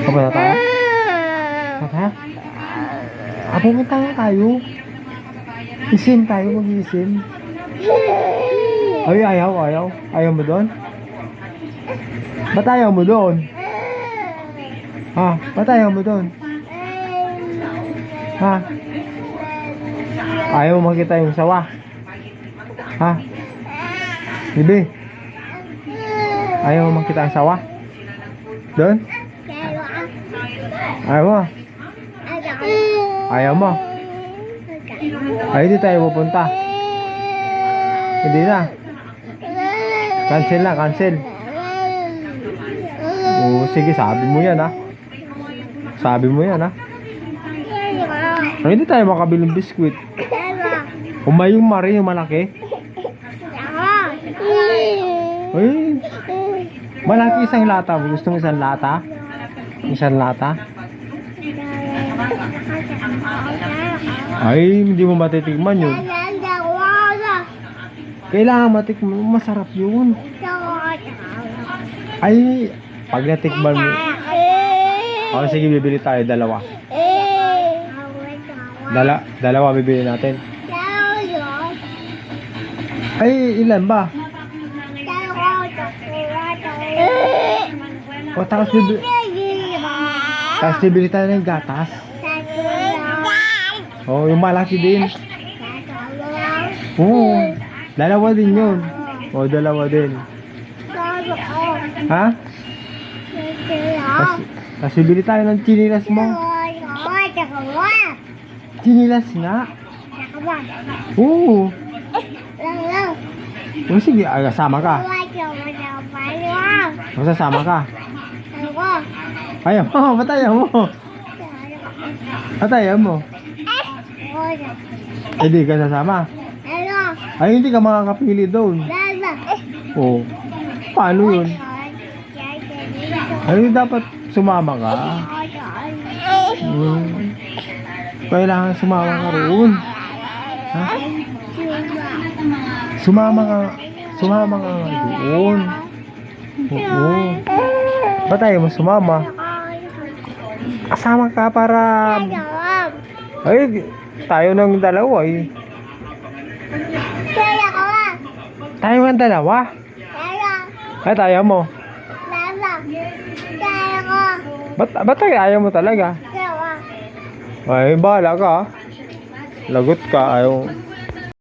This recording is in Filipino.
Papunta tayo? Ha? Pupunta nga tayo. Isim tayo, mag-isim. Ay, ayaw. Ayaw mo doon? Ba't ayaw mo doon? Ha? Ba't ayaw mo doon? Ha? Ayaw mo makita yung sawa? Ha? Bibi? Ayaw mo makita yung sawa? Doon? Ayaw mo? Ayaw mo? Ay, hindi tayo pupunta. Hindi na. Cancel na, cancel. Oo, sige, sabi mo yan, ha? Sabi mo yan, ha? Ay, hindi tayo makabiling biskwit. Umayong mari, yung malaki. Ay, malaki isang lata. Gusto mo isang lata? Isang lata? Ay, hindi mo matitikman yun. Kailangan matikman. Masarap yun. Ay, pag natikman mo. Oh, sige, bibili tayo. Dalawa. Dalawa bibili natin. Ay, ilan ba? O, tapos bibili tayo ng gatas. Oh, yung malaki din. Oo. Dalawa din yun. O, dalawa din. Ha? Tapos bibili tayo ng chinilas mo. Chinilas nga. Oo. O, sige, sama ka. O, sasama ka. Ayaw mo, ba't ayaw mo? Ba't ayaw mo? Hindi ka sasama. Ay, hindi ka makakapili doon. Oh. Paano yun? Ay, dapat sumama ka. Kailangan sumama ka roon. Ha? Sumama ka doon. Oo. Ba't ayaw mo sumama? Kasama ka para... Ay, tayo ng dalawa eh. Tayo ng dalawa? Ay, tayo mo. Ba't ayaw mo talaga? Ay, bahala ka. Lagot ka. Ayaw.